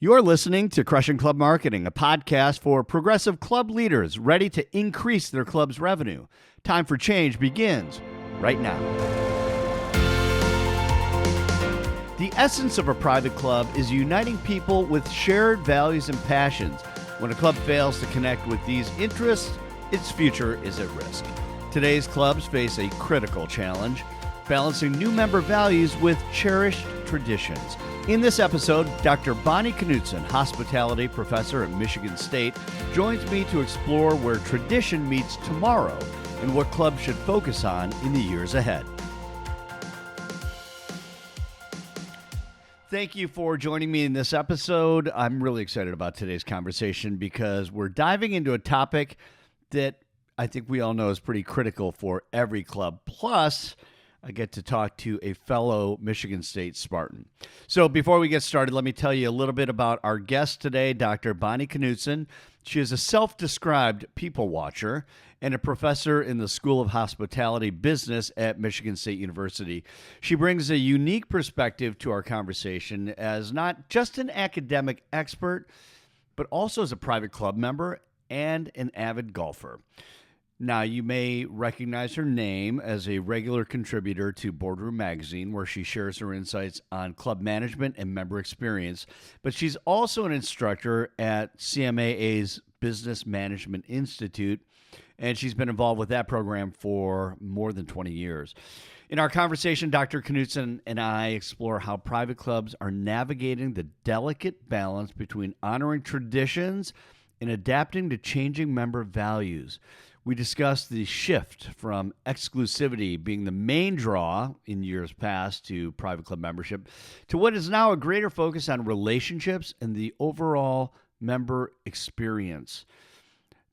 You're listening to Crushing Club Marketing, a podcast for progressive club leaders ready to increase their club's revenue. Time for change begins right now. The essence of a private club is uniting people with shared values and passions. When a club fails to connect with these interests, its future is at risk. Today's clubs face a critical challenge, balancing new member values with cherished traditions. In this episode, Dr. Bonnie Knutson, hospitality professor at Michigan State, joins me to explore where tradition meets tomorrow and what clubs should focus on in the years ahead. Thank you for joining me in this episode. I'm really excited about today's conversation because we're diving into a topic that I think we all know is pretty critical for every club. Plus, I get to talk to a fellow Michigan State Spartan. So before we get started, let me tell you a little bit about our guest today, Dr. Bonnie Knutson. She is a self-described people watcher and a professor in the School of Hospitality Business at Michigan State University. She brings a unique perspective to our conversation as not just an academic expert, but also as a private club member and an avid golfer. Now, you may recognize her name as a regular contributor to Boardroom Magazine, where she shares her insights on club management and member experience. But she's also an instructor at CMAA's Business Management Institute, and she's been involved with that program for more than 20 years. In our conversation, Dr. Knutson and I explore how private clubs are navigating the delicate balance between honoring traditions and adapting to changing member values. We discussed the shift from exclusivity being the main draw in years past to private club membership to what is now a greater focus on relationships and the overall member experience.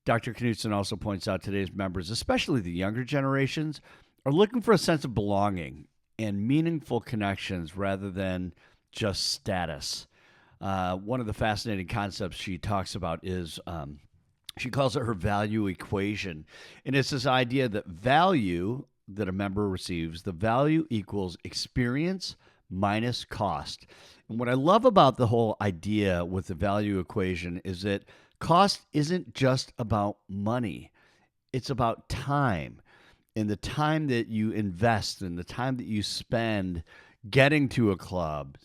Dr. Knutson also points out today's members, especially the younger generations, are looking for a sense of belonging and meaningful connections rather than just status. One of the fascinating concepts she talks about is she calls it her value equation. And it's this idea that value that a member receives, the value equals experience minus cost. And what I love about the whole idea with the value equation is that cost isn't just about money. It's about time, and the time that you invest and the time that you spend getting to a club,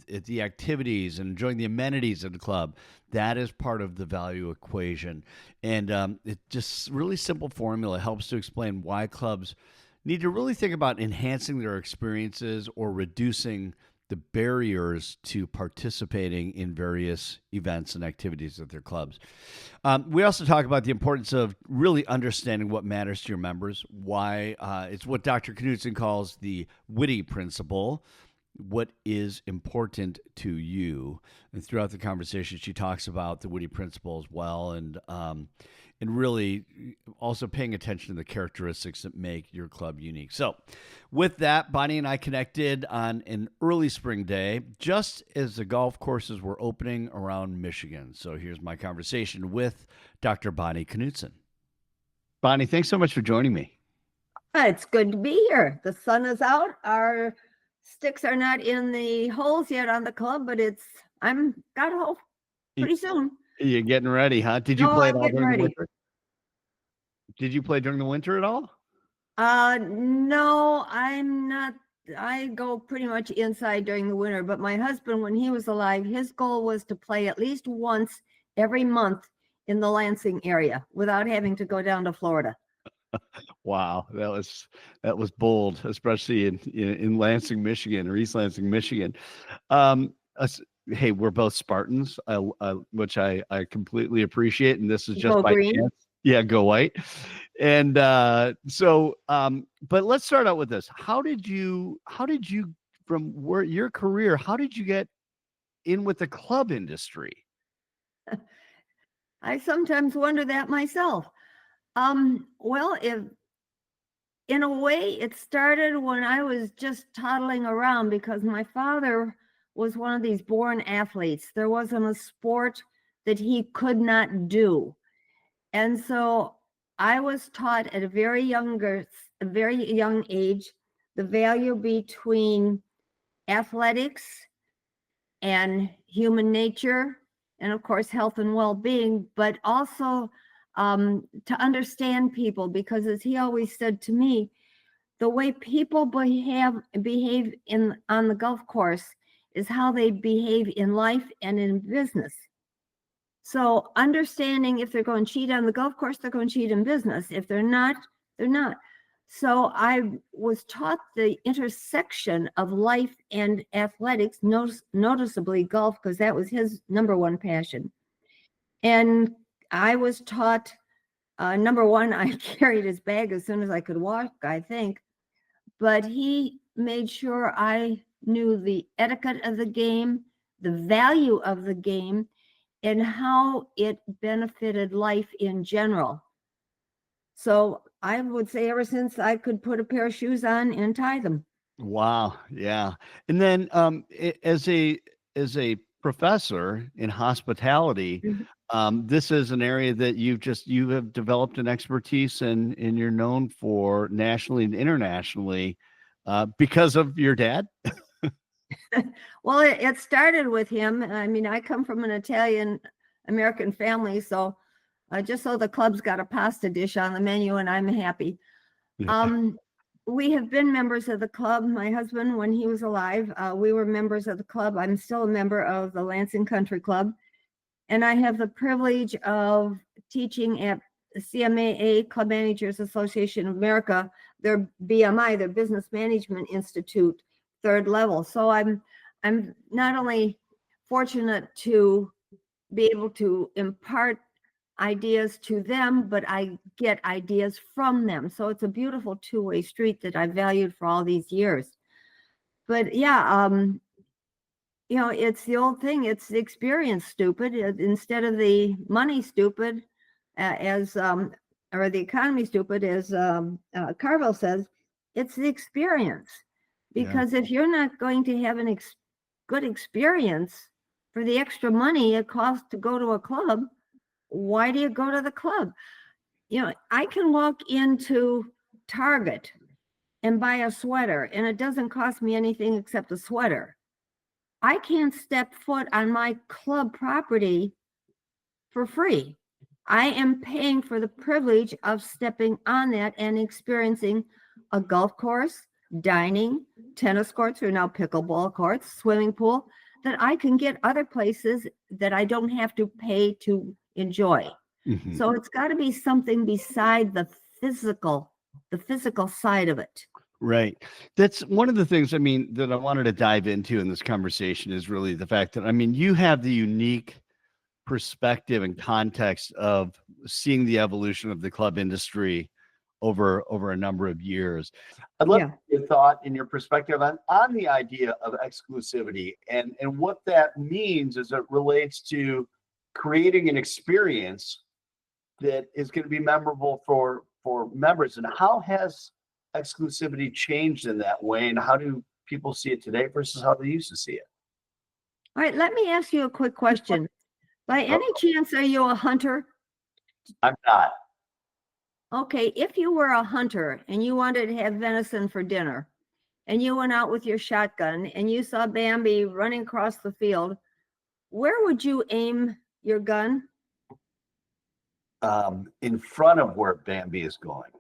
at the activities and enjoying the amenities of the club. That is part of the value equation. And it's just really simple formula. It helps to explain why clubs need to really think about enhancing their experiences or reducing the barriers to participating in various events and activities at their clubs. We also talk about the importance of really understanding what matters to your members, why it's what Dr. Knutson calls the witty principle. What is important to you? And throughout the conversation, she talks about the witty principle as well, and really also paying attention to the characteristics that make your club unique. So with that, Bonnie and I connected on an early spring day, just as the golf courses were opening around Michigan. So here's my conversation with Dr. Bonnie Knutson. Bonnie, thanks so much for joining me. It's good to be here. The sun is out. Our sticks are not in the holes yet on the club, but I'm got a hole pretty soon. You're getting ready, huh? Did you play at all during the winter? Did you play during the winter at all? No, I'm not. I go pretty much inside during the winter, but my husband, when he was alive, his goal was to play at least once every month in the Lansing area without having to go down to Florida. Wow, that was bold, especially in Lansing, Michigan, or East Lansing, Michigan. Hey, we're both Spartans, which I completely appreciate, and this is just Go by green. chance. Yeah, go white. And but let's start out with this. How did you from your career? How did you get in with the club industry? I sometimes wonder that myself. Well, in a way, it started when I was just toddling around because my father was one of these born athletes. There wasn't a sport that he could not do. And so I was taught at a very young age the value between athletics and human nature, and of course, health and well-being, but also to understand people, because as he always said to me, the way people behave on the golf course is how they behave in life and in business. So understanding if they're going to cheat on the golf course, they're going to cheat in business. If they're not, they're not. So I was taught the intersection of life and athletics, noticeably golf, because that was his number one passion. And I was taught, number one, I carried his bag as soon as I could walk, I think. But he made sure I knew the etiquette of the game, the value of the game, and how it benefited life in general. So I would say ever since I could put a pair of shoes on and tie them. Wow. Yeah. And then as a professor in hospitality, Mhm. this is an area that you have developed an expertise in, and you're known for nationally and internationally because of your dad. Well, it started with him. I mean, I come from an Italian American family, so just so the club's got a pasta dish on the menu and I'm happy. We have been members of the club. My husband, when he was alive, we were members of the club. I'm still a member of the Lansing Country Club. And I have the privilege of teaching at CMAA, Club Managers Association of America, their BMI, their Business Management Institute, third level. So I'm not only fortunate to be able to impart ideas to them, but I get ideas from them. So it's a beautiful two-way street that I've valued for all these years. But yeah, it's the old thing. It's the experience, stupid, instead of the money, stupid, or the economy, stupid, as Carville says. It's the experience, because if you're not going to have a good experience for the extra money it costs to go to a club, why do you go to the club? I can walk into Target and buy a sweater, and it doesn't cost me anything except a sweater. I can't step foot on my club property for free. I am paying for the privilege of stepping on that and experiencing a golf course, dining, tennis courts, or now pickleball courts, swimming pool, that I can get other places that I don't have to pay to enjoy. Mhm. So it's got to be something beside the physical side of it. Right. That's one of the things, I mean, that I wanted to dive into in this conversation is really the fact that, I mean, you have the unique perspective and context of seeing the evolution of the club industry over a number of years. I'd love your thought and your perspective on the idea of exclusivity and what that means as it relates to creating an experience that is going to be memorable for members. And how has exclusivity changed in that way, and how do people see it today versus how they used to see it? All right, let me ask you a quick question. By any chance, are you a hunter? I'm not. Okay, if you were a hunter and you wanted to have venison for dinner, and you went out with your shotgun and you saw Bambi running across the field, where would you aim your gun? In front of where Bambi is going.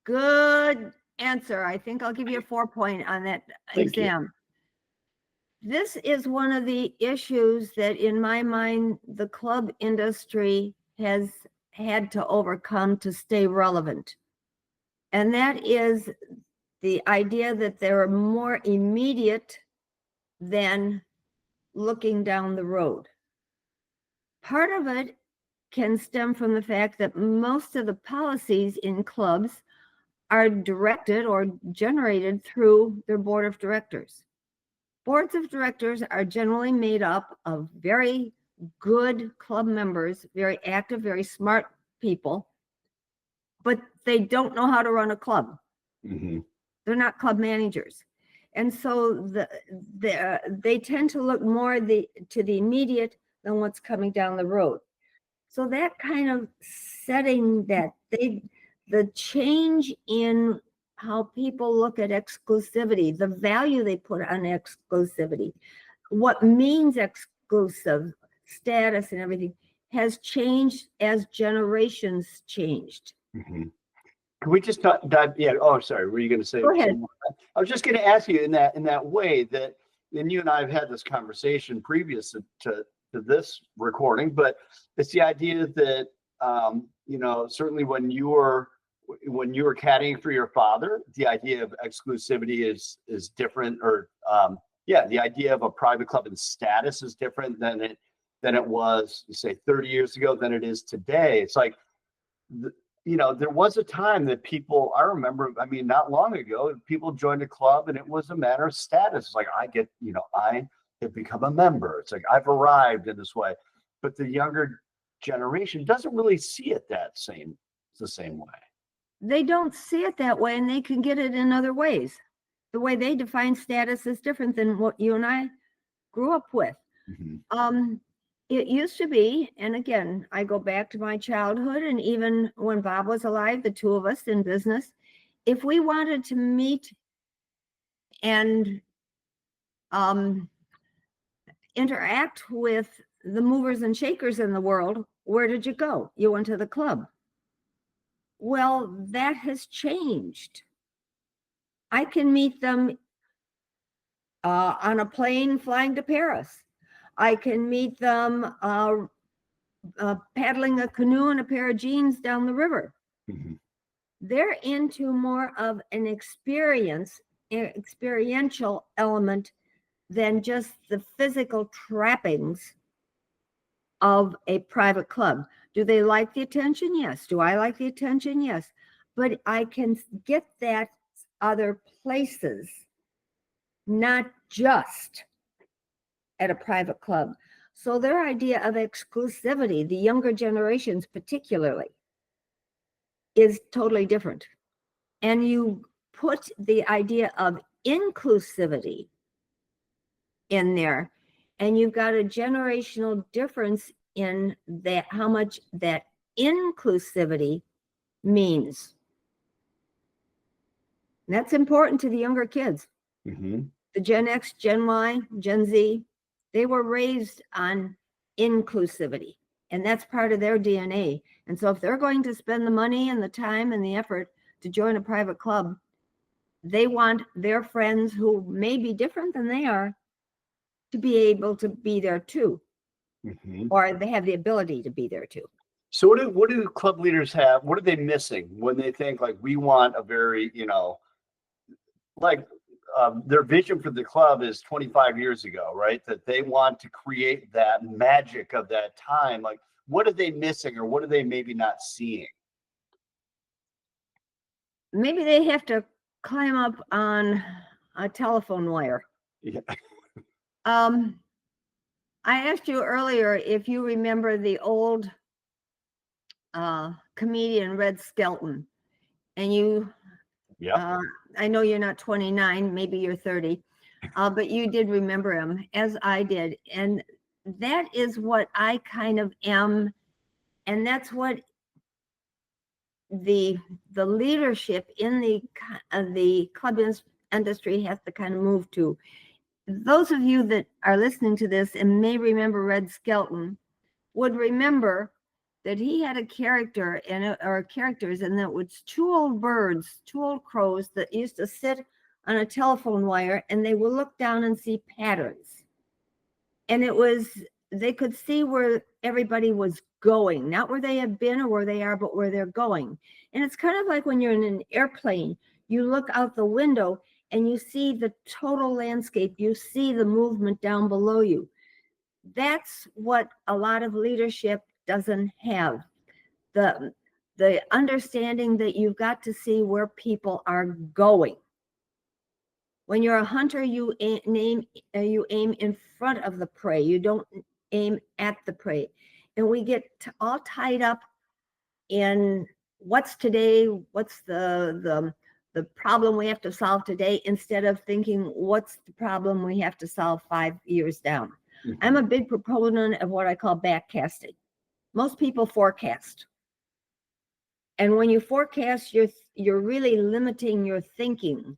Good answer. I think I'll give you a 4-point on that exam. This is one of the issues that, in my mind, the club industry has had to overcome to stay relevant. And that is the idea that they're more immediate than looking down the road. Part of it can stem from the fact that most of the policies in clubs are directed or generated through their board of directors. Boards of directors are generally made up of very good club members, very active, very smart people, but they don't know how to run a club. Mm-hmm. They're not club managers. And so they tend to look more to the immediate than what's coming down the road. So that kind of setting that the change in how people look at exclusivity, the value they put on exclusivity, what means exclusive status and everything has changed as generations changed. Mm-hmm. Can we just dive? Yeah. Oh, sorry. Were you going to say? Go ahead. Something? I was just going to ask you in that way that, and you and I have had this conversation previous to this recording, but it's the idea that certainly when you were caddying for your father, the idea of exclusivity is different, or the idea of a private club and status is different than it was, say, 30 years ago than it is today. It's like, there was a time that people, I remember, not long ago, people joined a club and it was a matter of status. It's like, I have become a member. It's like, I've arrived in this way. But the younger generation doesn't really see it the same way. They don't see it that way, and they can get it in other ways. The way they define status is different than what you and I grew up with. Mm-hmm. It used to be, and again, I go back to my childhood, and even when Bob was alive, the two of us in business, if we wanted to meet and interact with the movers and shakers in the world, where did you go? You went to the club. Well, that has changed. I can meet them on a plane flying to Paris. I can meet them paddling a canoe and a pair of jeans down the river. Mm-hmm. They're into more of an experiential element than just the physical trappings of a private club. Do they like the attention? Yes. Do I like the attention? Yes. But I can get that other places, not just at a private club. So their idea of exclusivity, the younger generations particularly, is totally different. And you put the idea of inclusivity in there, and you've got a generational difference in that, how much that inclusivity means. And that's important to the younger kids. Mm-hmm. The Gen X, Gen Y, Gen Z, they were raised on inclusivity, and that's part of their DNA. And so if they're going to spend the money and the time and the effort to join a private club, they want their friends who may be different than they are to be able to be there too. Mm-hmm. Or they have the ability to be there too. So what do club leaders have? What are they missing when they think, like, we want a very, their vision for the club is 25 years ago, right? That they want to create that magic of that time. Like, what are they missing, or what are they maybe not seeing? Maybe they have to climb up on a telephone wire. Yeah. I asked you earlier if you remember the old comedian Red Skelton, and you, I know you're not 29, maybe you're 30, but you did remember him, as I did, and that is what I kind of am, and that's what the leadership in the club industry has to kind of move to. Those of you that are listening to this and may remember Red Skelton would remember that he had a character or characters, and that was two old birds, two old crows that used to sit on a telephone wire, and they would look down and see patterns. And they could see where everybody was going, not where they have been or where they are, but where they're going. And it's kind of like when you're in an airplane, you look out the window and you see the total landscape, you see the movement down below you. That's what a lot of leadership doesn't have. The understanding that you've got to see where people are going. When you're a hunter, you aim in front of the prey. You don't aim at the prey. And we get all tied up in what's today, what's the problem we have to solve today, instead of thinking what's the problem we have to solve 5 years down. Mm-hmm. I'm a big proponent of what I call backcasting. Most people forecast. And when you forecast, you're really limiting your thinking.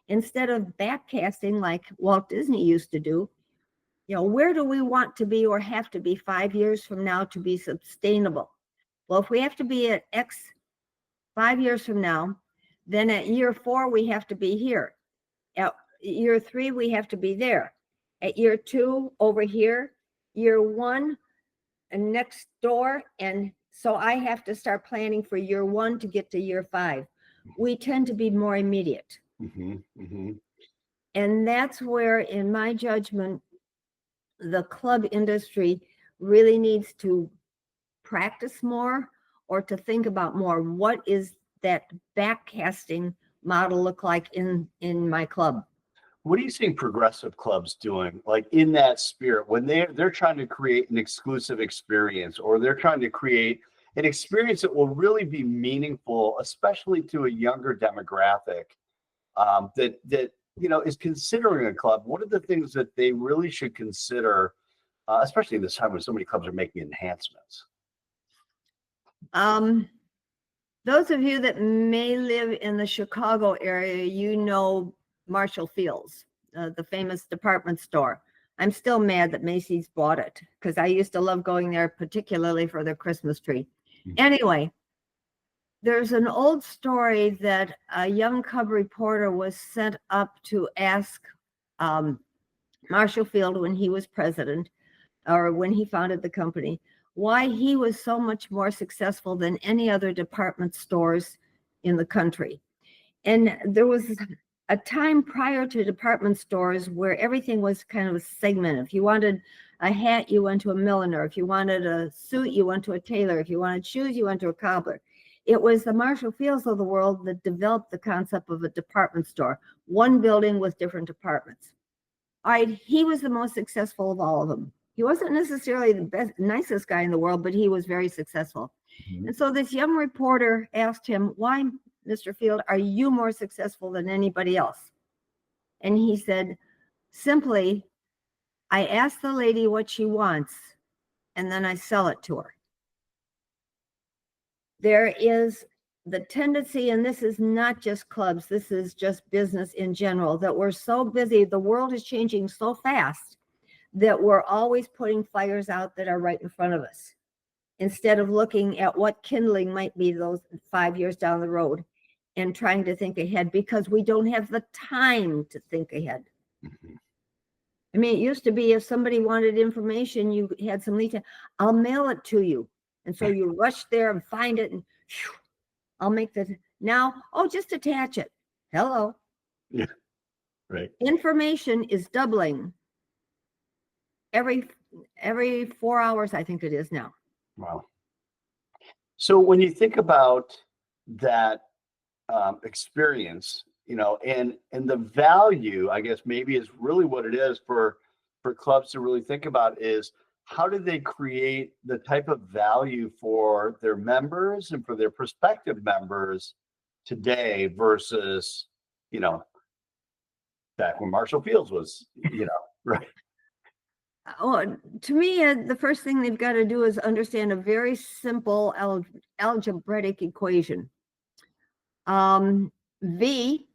Instead of backcasting like Walt Disney used to do, where do we want to be or have to be 5 years from now to be sustainable? Well, if we have to be at X 5 years from now, then at year 4, we have to be here. At year 3, we have to be there. At year 2, over here. Year 1, and next door. And so I have to start planning for year 1 to get to year 5. We tend to be more immediate. And that's where, in my judgment, the club industry really needs to practice more, or to think about more. What is that backcasting model look like in my club? What are you seeing progressive clubs doing, like in that spirit, when they're trying to create an exclusive experience, or they're trying to create an experience that will really be meaningful, especially to a younger demographic that is considering a club? What are the things that they really should consider, especially in this time when so many clubs are making enhancements? Those of you that may live in the Chicago area, Marshall Field's, the famous department store. I'm still mad that Macy's bought it, because I used to love going there, particularly for their Christmas tree. Anyway, there's an old story that a young cub reporter was sent up to ask Marshall Field, when he was president, or when he founded the company, why he was so much more successful than any other department stores in the country. And there was a time prior to department stores where everything was kind of segmented. If you wanted a hat, you went to a milliner. If you wanted a suit, you went to a tailor. If you wanted shoes, you went to a cobbler. It was the Marshall Fields of the world that developed the concept of a department store, one building with different departments. All right, he was the most successful of all of them. He wasn't necessarily the nicest guy in the world, but he was very successful. And so this young reporter asked him, why, Mr. Field, are you more successful than anybody else? And he said, simply, I ask the lady what she wants, and then I sell it to her. There is the tendency, and this is not just clubs, this is just business in general, that we're so busy, the world is changing so fast, that we're always putting fires out that are right in front of us, instead of looking at what kindling might be those 5 years down the road and trying to think ahead, because we don't have the time to think ahead. I mean, it used to be if somebody wanted information, you had some lead time, I'll mail it to you. And so you rush there and find it, and whew, I'll make the, now, just attach it. Hello. Yeah, right. Information is doubling every 4 hours, I think it is now. Wow. So when you think about that experience, and the value, I guess maybe is really what it is for clubs to really think about is, how do they create the type of value for their members and for their prospective members today versus, back when Marshall Fields was, right? To me, the first thing they've got to do is understand a very simple algebraic equation. V,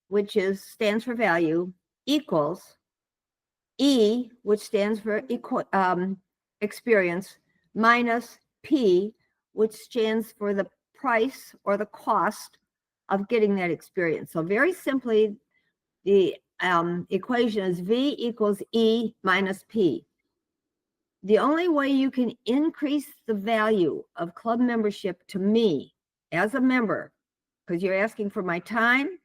which stands for value, equals E, which stands for experience, minus P, which stands for the price or the cost of getting that experience. So very simply, the equation is V equals E minus P. The only way you can increase the value of club membership to me as a member, because you're asking for my time,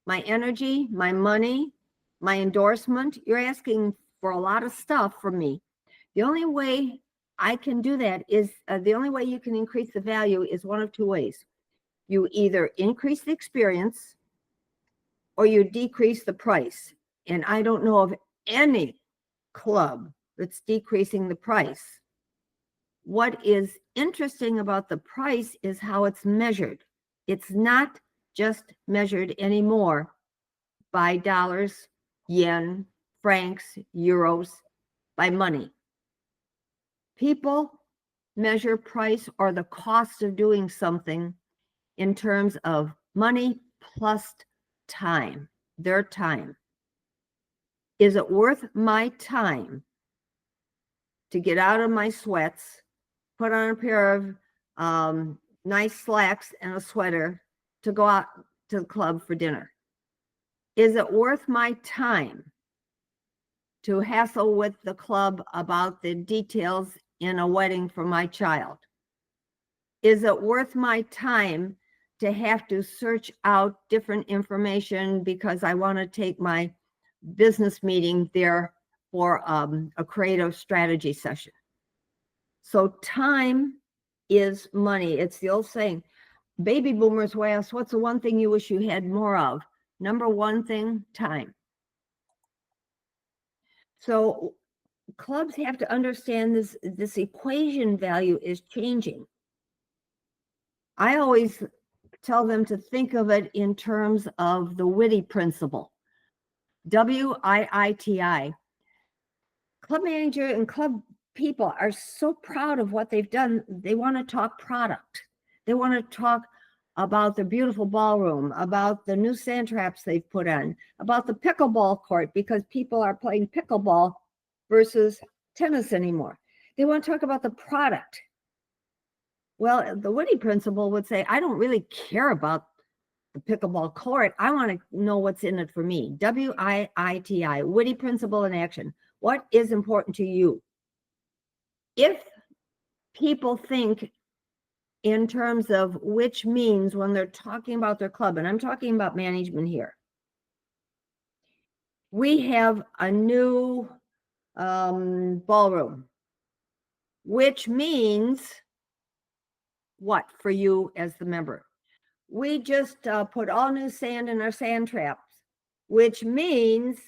my energy, my money, my endorsement, you're asking for a lot of stuff from me. The only way I can do that is, the only way you can increase the value is one of two ways. You either increase the experience or you decrease the price. And I don't know of any club that's decreasing the price. What is interesting about the price is how it's measured. It's not just measured anymore by dollars, yen, francs, euros, by money. People measure price or the cost of doing something in terms of money plus time, their time. Is it worth my time to get out of my sweats, put on a pair of nice slacks and a sweater to go out to the club for dinner? Is it worth my time to hassle with the club about the details in a wedding for my child? Is it worth my time to have to search out different information because I want to take my business meeting there for a creative strategy session? So time is money. It's the old saying. Baby boomers will ask, what's the one thing you wish you had more of? Number one thing, time. So clubs have to understand this equation value is changing. I always tell them to think of it in terms of the Witty principle, WIITI. Club manager and club people are so proud of what they've done. They want to talk product. They want to talk about the beautiful ballroom, about the new sand traps they've put on, about the pickleball court, because people are playing pickleball versus tennis anymore. They want to talk about the product. Well, the Witty principle would say, I don't really care about the pickleball court. I want to know what's in it for me. WIITI, Witty principle in action. What is important to you? If people think in terms of which means when they're talking about their club, and I'm talking about management here, we have a new ballroom, which means what for you as the member? We just put all new sand in our sand traps, which means,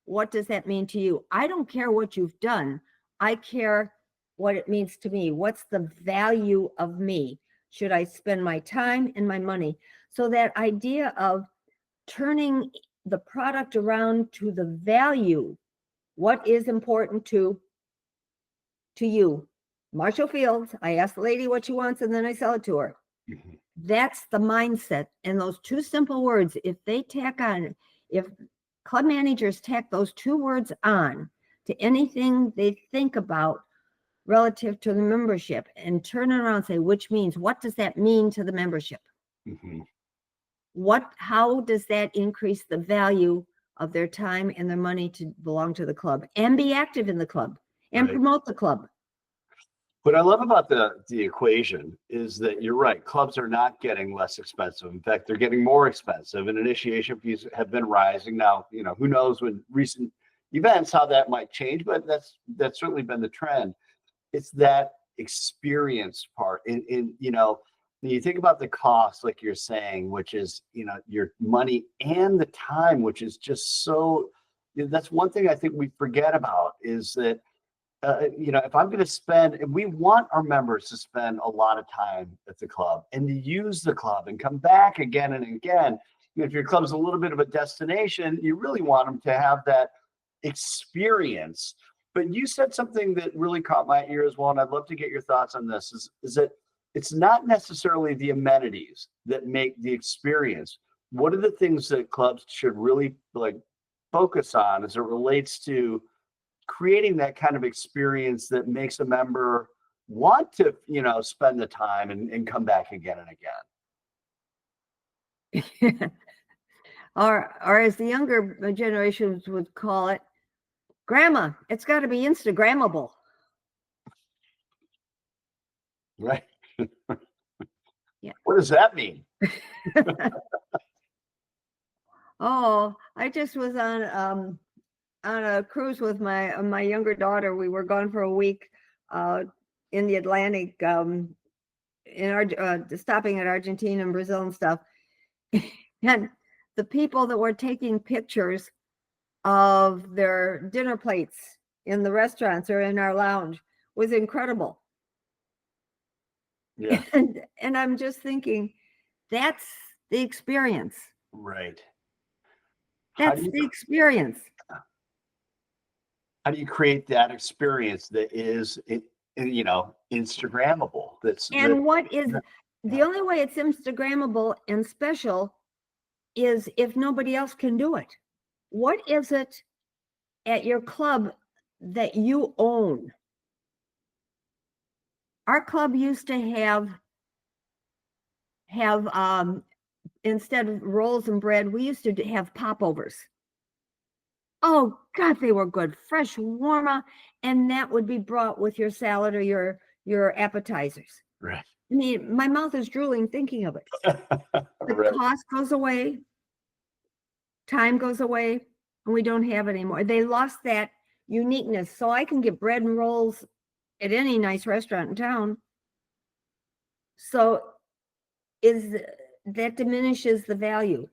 what does that mean to you? I don't care what you've done. I care what it means to me. What's the value of me? Should I spend my time and my money? So that idea of turning the product around to the value, what is important to you? Marshall Fields, I ask the lady what she wants and then I sell it to her. Mm-hmm. That's the mindset. And those two simple words, if club managers tack those two words on to anything they think about relative to the membership and turn it around and say, which means, what does that mean to the membership? Mm-hmm. How does that increase the value of their time and their money to belong to the club and be active in the club and promote the club? What I love about the equation is that you're right. Clubs are not getting less expensive. In fact, they're getting more expensive, and initiation fees have been rising. Now, who knows when recent events how that might change, but that's certainly been the trend. It's that experience part. And when you think about the cost, like you're saying, which is your money and the time, which is just so. That's one thing I think we forget about is that. If I'm going to spend, and we want our members to spend a lot of time at the club and to use the club and come back again and again. If your club's a little bit of a destination, you really want them to have that experience. But you said something that really caught my ear as well, and I'd love to get your thoughts on this, is that it's not necessarily the amenities that make the experience. What are the things that clubs should really focus on as it relates to creating that kind of experience that makes a member want to, spend the time and come back again and again? or as the younger generations would call it, Grandma, it's got to be Instagrammable. Right. Yeah. What does that mean? Oh, I just was on a cruise with my younger daughter. We were gone for a week in the Atlantic, stopping at Argentina and Brazil and stuff. And the people that were taking pictures of their dinner plates in the restaurants or in our lounge was incredible. Yeah. And I'm just thinking, that's the experience. Right. That's the experience. How do you create that experience that is, Instagrammable? The only way it's Instagrammable and special is if nobody else can do it. What is it at your club that you own. Our club used to have instead of rolls and bread, we used to have popovers. Oh God, they were good, fresh, warm, and that would be brought with your salad or your appetizers. Right. I mean, my mouth is drooling thinking of it. The Right. cost goes away, time goes away, and we don't have it anymore. They lost that uniqueness. So I can get bread and rolls at any nice restaurant in town. So that diminishes the value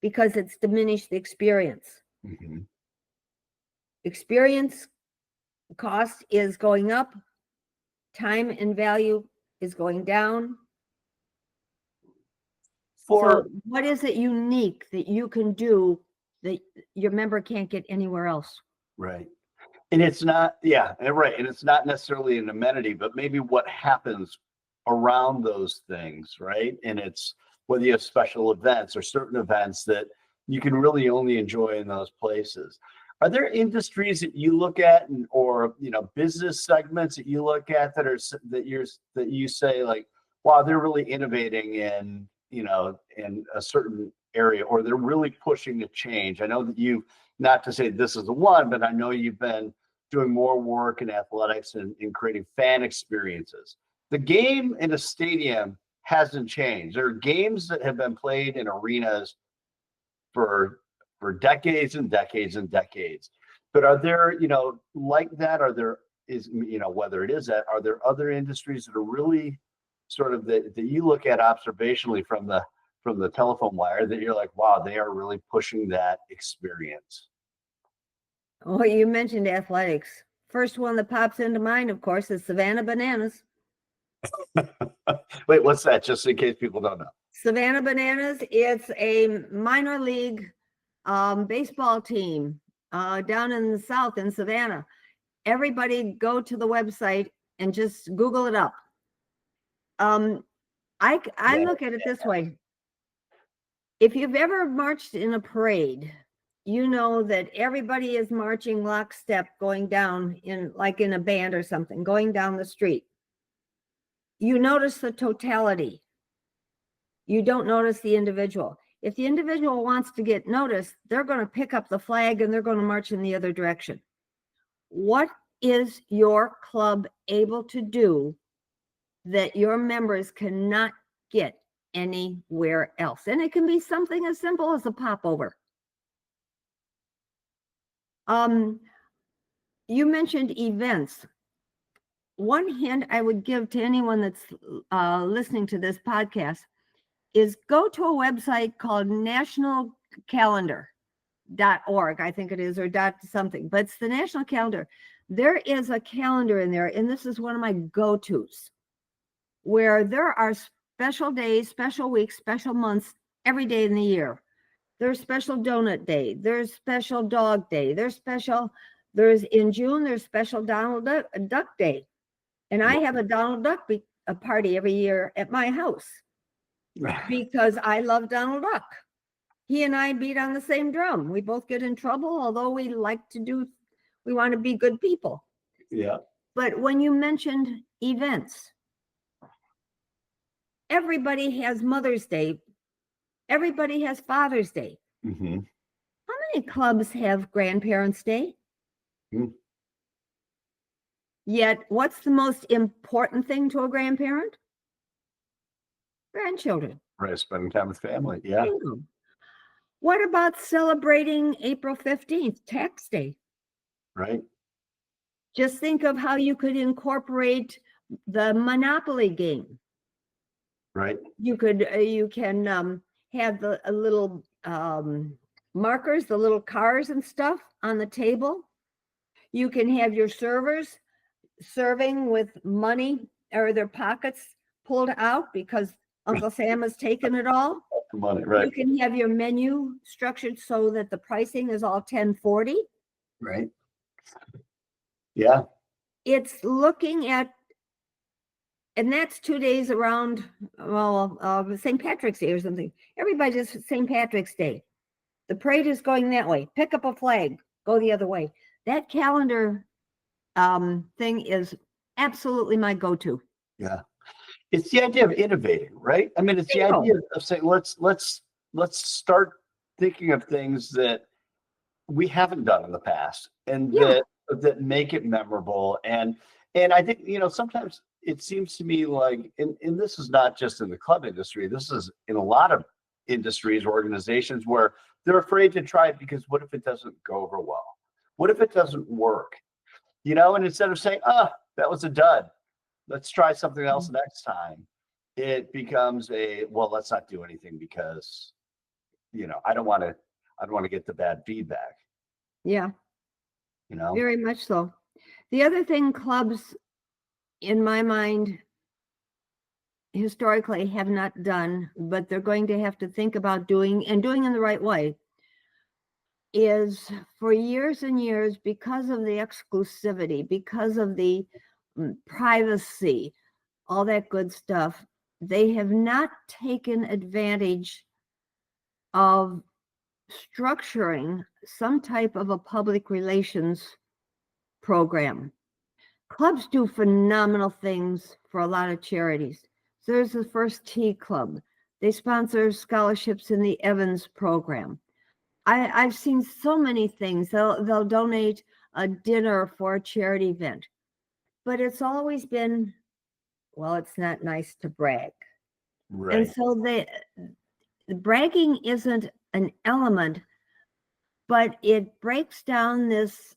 because it's diminished the experience. Mm-hmm. Experience cost is going up, time and value is going down. So what is it unique that you can do that your member can't get anywhere else? Right. And it's not, yeah, right. And it's not necessarily an amenity, but maybe what happens around those things, right? And it's whether you have special events or certain events that you can really only enjoy in those places. Are there industries that you look at or business segments that you look at that you say like, wow, they're really innovating in a certain area, or they're really pushing to change? I know that not to say this is the one, but I know you've been doing more work in athletics and in creating fan experiences. The game in a stadium hasn't changed. There are games that have been played in arenas for decades and decades and decades. But are there, like that, whether it is that, are there other industries that are really sort of that you look at observationally from the telephone wire that you're like, wow, they are really pushing that experience? Oh, you mentioned athletics. First one that pops into mind, of course, is Savannah Bananas. Wait, what's that? Just in case people don't know. Savannah Bananas, it's a minor league baseball team down in the South in Savannah. Everybody go to the website and just Google it up. I look at it this way. If you've ever marched in a parade, you know that everybody is marching lockstep going down in a band or something, going down the street. You notice the totality. You don't notice the individual. If the individual wants to get noticed, they're going to pick up the flag and they're going to march in the other direction. What is your club able to do that your members cannot get anywhere else? And it can be something as simple as a popover. You mentioned events. One hint I would give to anyone that's listening to this podcast is go to a website called nationalcalendar.org, I think it is, or .something, but it's the National Calendar. There is a calendar in there, and this is one of my go-tos, where there are special days, special weeks, special months every day in the year. There's special donut day. There's special dog day. There's in June, there's special Donald Duck Day. And I have a Donald Duck a party every year at my house because I love Donald Duck. He and I beat on the same drum. We both get in trouble, although we want to be good people. Yeah. But when you mentioned events, everybody has Mother's Day. Everybody has Father's Day. Mm-hmm. How many clubs have Grandparents' Day? Mm. Yet, what's the most important thing to a grandparent? Grandchildren. Right, spending time with family. Yeah. What about celebrating April 15th, Tax Day? Right. Just think of how you could incorporate the Monopoly game. Right. You can have the little markers, the little cars and stuff on the table. You can have your servers serving with money or their pockets pulled out because Uncle Sam has taken it all. Money, right. You can have your menu structured so that the pricing is all 1040. Right. Yeah. It's looking at, and that's 2 days around, St. Patrick's Day or something. Everybody does St. Patrick's Day. The parade is going that way. Pick up a flag. go the other way. That calendar thing is absolutely my go-to. Yeah. It's the idea of innovating, right? I mean, it's the Bingo. idea of saying, let's start thinking of things that we haven't done in the past and Yeah. that make it memorable. And I think, sometimes it seems to me like, and this is not just in the club industry, this is in a lot of industries or organizations where they're afraid to try it because what if it doesn't go over well? What if it doesn't work? And instead of saying, that was a dud, let's try something else next time, it becomes well, let's not do anything because, I don't want to get the bad feedback, Yeah, very much so. The other thing clubs, in my mind, historically have not done, but they're going to have to think about doing in the right way, is for years and years, because of the exclusivity, because of the privacy, all that good stuff, they have not taken advantage of structuring some type of a public relations program. Clubs do phenomenal things for a lot of charities. So there's the First Tee Club. They sponsor scholarships in the Evans program. I've seen so many things. They'll donate a dinner for a charity event. But it's always been, well, it's not nice to brag. right? And so the bragging isn't an element, but it breaks down this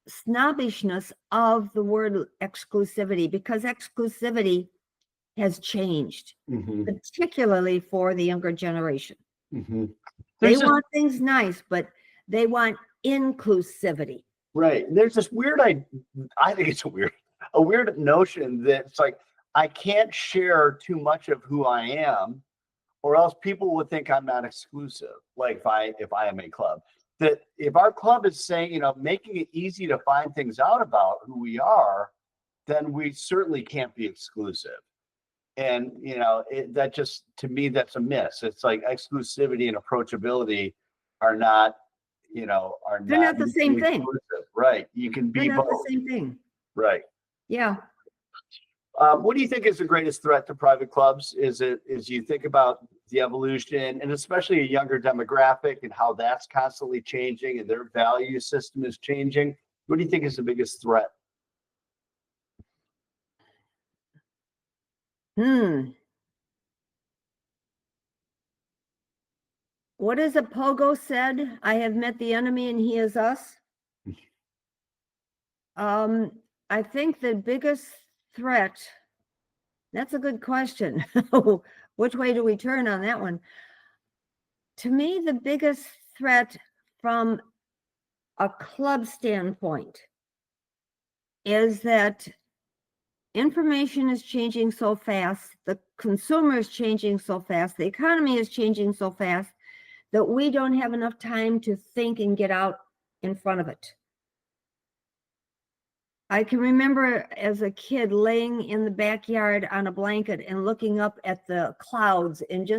snobbishness of the word exclusivity, because exclusivity has changed, particularly for the younger generation. They want things nice, but they want inclusivity. Right. There's this weird, I think it's a weird notion that it's like, I can't share too much of who I am, or else people would think I'm not exclusive. Like if I am a club, that if our club is saying, making it easy to find things out about who we are, then we certainly can't be exclusive. And, that just, to me, that's a miss. It's like exclusivity and approachability are not, they're not the same thing. Right. You can be they're not both. the same thing. Right. Yeah. What do you think is the greatest threat to private clubs? Is you think about the evolution, and especially a younger demographic and how that's constantly changing and their value system is changing? What do you think is the biggest threat? What is it Pogo said? I have met the enemy and he is us. I think the biggest threat, that's a good question. Which way do we turn on that one? To me, the biggest threat from a club standpoint is that information is changing so fast, the consumer is changing so fast, the economy is changing so fast that we don't have enough time to think and get out in front of it. I can remember as a kid laying in the backyard on a blanket and looking up at the clouds and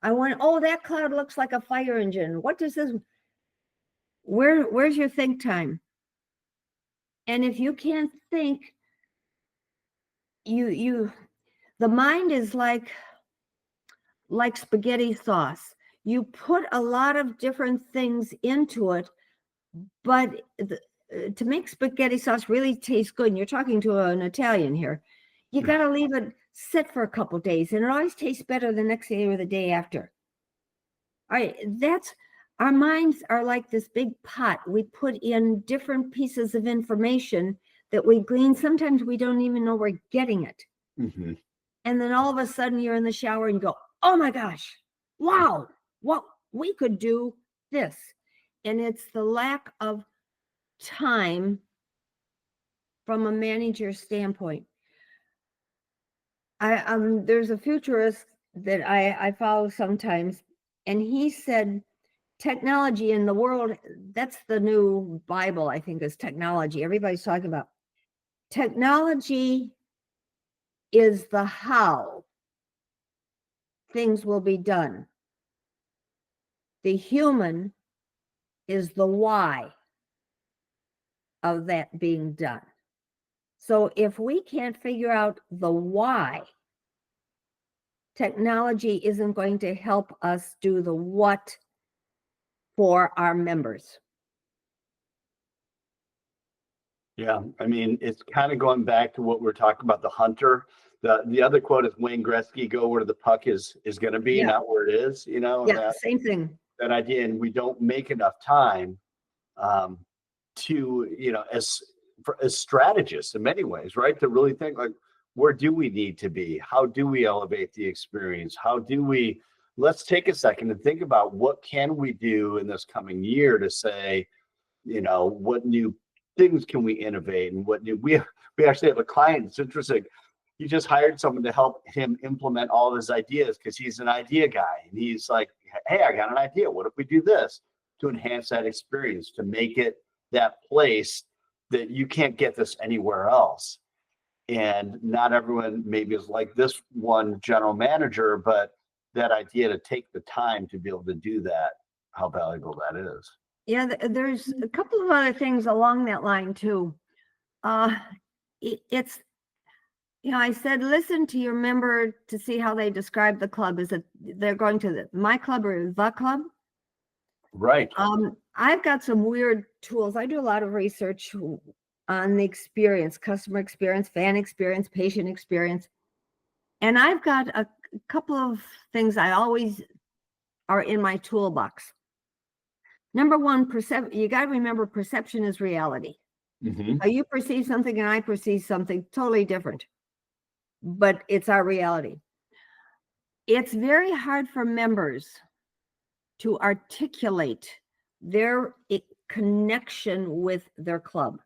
I went, oh, that cloud looks like a fire engine. What does this, where's your think time? And if you can't think, the mind is like spaghetti sauce. You put a lot of different things into it, but to make spaghetti sauce really taste good, and you're talking to an Italian here, you got to leave it sit for a couple of days, and it always tastes better the next day or the day after. All right, our minds are like this big pot. We put in different pieces of information that we glean. Sometimes we don't even know we're getting it. And then all of a sudden you're in the shower and you go, oh my gosh, wow, what we could do this. And it's the lack of time from a manager's standpoint. There's a futurist that I follow sometimes, and he said technology in the world, that's the new Bible, I think, is technology. Everybody's talking about technology is the how things will be done. The human is the why of that being done. So if we can't figure out the why, technology isn't going to help us do the what for our members. Yeah, I mean, it's kind of going back to what we're talking about, the hunter. The other quote is Wayne Gretzky, go where the puck is going to be, Yeah. not where it is, you know, Yeah, same thing. that idea. And we don't make enough time to, you know, as strategists in many ways, right? To really think like, where do we need to be? How do we elevate the experience? How do we, let's take a second and think about what can we do in this coming year to say, you know, what new things can we innovate and what new, we actually have a client. It's interesting. He just hired someone to help him implement all of his ideas because he's an idea guy. And he's like, hey, I got an idea. What if we do this to enhance that experience, to make it that place that you can't get this anywhere else? And not everyone maybe is like this one general manager, but that idea to take the time to be able to do that, how valuable that is. Yeah, there's a couple of other things along that line too. It's, you know, I said, listen to your member to see how they describe the club. Is it they're going to my club or the club? Right. I've got some weird tools. I do a lot of research on the experience, customer experience, fan experience, patient experience. And I've got a couple of things I always are in my toolbox. Number one, you got to remember perception is reality. Mm-hmm. You perceive something and I perceive something totally different, but it's our reality. It's very hard for members to articulate their connection with their club.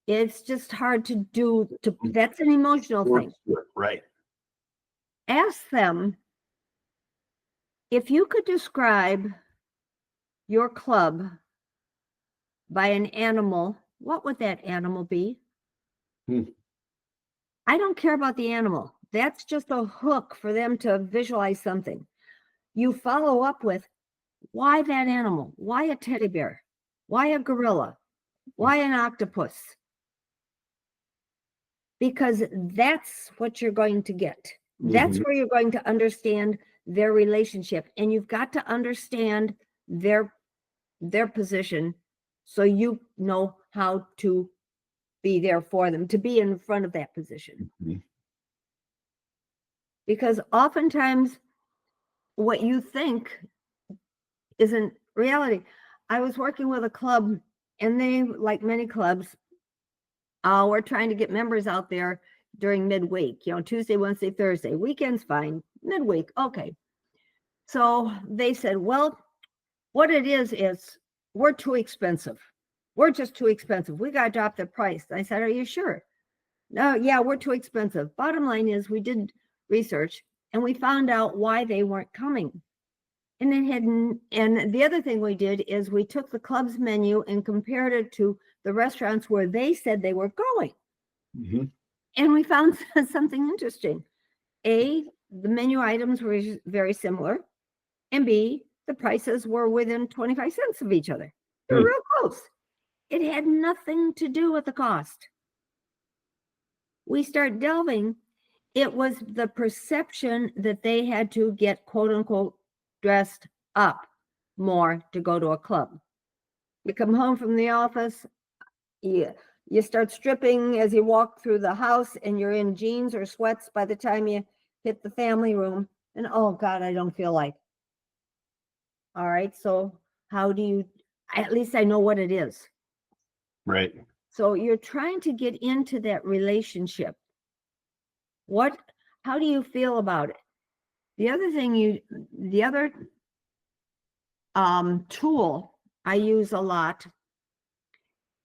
It's just hard to do. That's an emotional thing. Right. Ask them, if you could describe your club by an animal, what would that animal be? I don't care about the animal. That's just a hook for them to visualize something. You follow up with, why that animal? Why a teddy bear? Why a gorilla? Why an octopus? Because that's what you're going to get. That's where you're going to understand their relationship. And you've got to understand their position so you know how to be there for them, to be in front of that position. Because oftentimes what you think isn't reality. I was working with a club and they, like many clubs, we're trying to get members out there during midweek, you know, Tuesday, Wednesday, Thursday. Weekend's fine, midweek, okay. So they said, well, what it is we're too expensive. We're just too expensive. We got to drop the price. I said, are you sure? No, yeah, we're too expensive. Bottom line is we did research and we found out why they weren't coming. And the other thing we did is we took the club's menu and compared it to the restaurants where they said they were going. And we found something interesting. A, the menu items were very similar. And B, the prices were within 25 cents of each other. They were real close. It had nothing to do with the cost. We start delving. It was the perception that they had to get, quote unquote, dressed up more to go to a club. You come home from the office, you start stripping as you walk through the house and you're in jeans or sweats by the time you hit the family room. And oh God, I don't feel like. All right, so how do you, at least I know what it is. Right. So you're trying to get into that relationship. How do you feel about it? The other tool I use a lot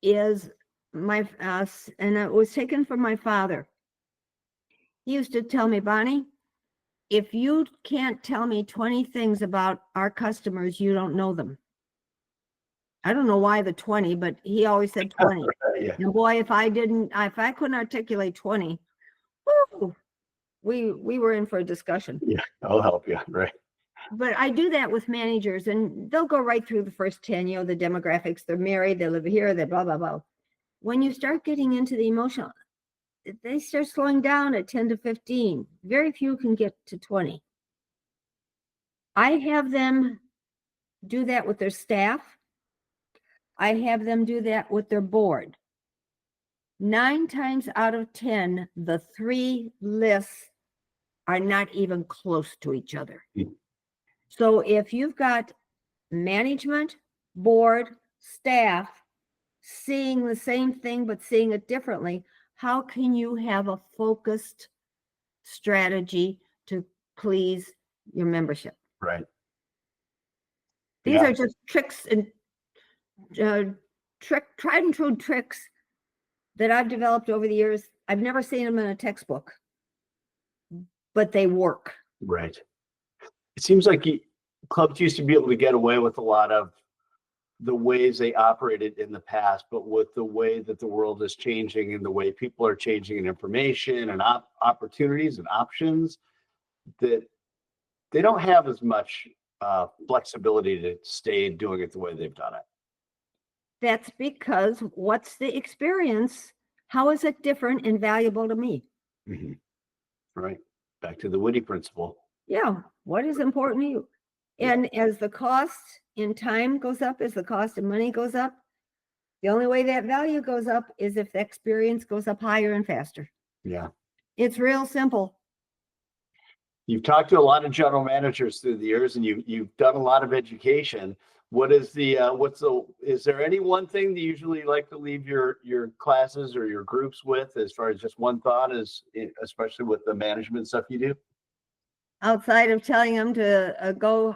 is and it was taken from my father. He used to tell me, Bonnie, if you can't tell me 20 things about our customers, you don't know them. I don't know why the 20, but he always said 20. Yeah. And boy, if I couldn't articulate 20, woo, we were in for a discussion. Yeah, I'll help you. Right. but I do that with managers, and they'll go right through the first 10, the demographics, they're married, they live here, they blah, blah, blah. When you start getting into the emotional, they start slowing down at 10 to 15. Very few can get to 20. I have them do that with their staff. I have them do that with their board. 9 times out of 10, the 3 lists are not even close to each other. So if you've got management, board, staff seeing the same thing but seeing it differently, how can you have a focused strategy to please your membership? Right. These are just tricks and tried and true tricks that I've developed over the years. I've never seen them in a textbook, but they work. Right. It seems like clubs used to be able to get away with a lot of the ways they operated in the past, but with the way that the world is changing and the way people are changing in information and opportunities and options, that they don't have as much flexibility to stay doing it the way they've done it. That's because what's the experience? How is it different and valuable to me? Mm-hmm. Right. Back to the Woody principle. Yeah. What is important to you? And as the cost in time goes up, as the cost of money goes up, the only way that value goes up is if the experience goes up higher and faster. Yeah. It's real simple. You've talked to a lot of general managers through the years, and you've done a lot of education. What is is there any one thing that you usually like to leave your classes or your groups with, as far as just one thought, especially with the management stuff you do? Outside of telling them to go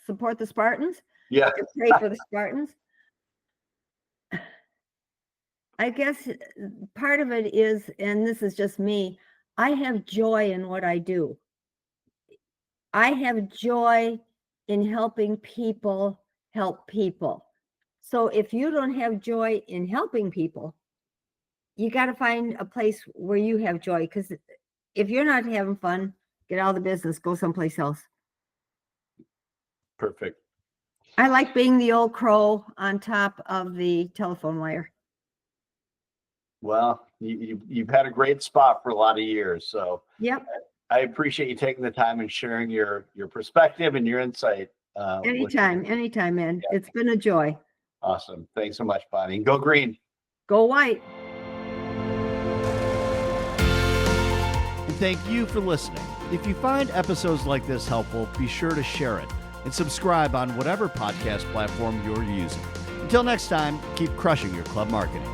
support the Spartans, Yeah, to pray for the Spartans, I guess part of it is, and this is just me, I have joy in what I do. I have joy in helping people help people. So if you don't have joy in helping people, you got to find a place where you have joy, because if you're not having fun, get out of the business, go someplace else. perfect. I like being the old crow on top of the telephone wire. Well, you've had a great spot for a lot of years, so Yep. I appreciate you taking the time and sharing your perspective and your insight. Anytime, man. Yeah. It's been a joy. Awesome. Thanks so much, Bonnie. Go green. Go white. And thank you for listening. If you find episodes like this helpful, be sure to share it and subscribe on whatever podcast platform you're using. Until next time, keep crushing your club marketing.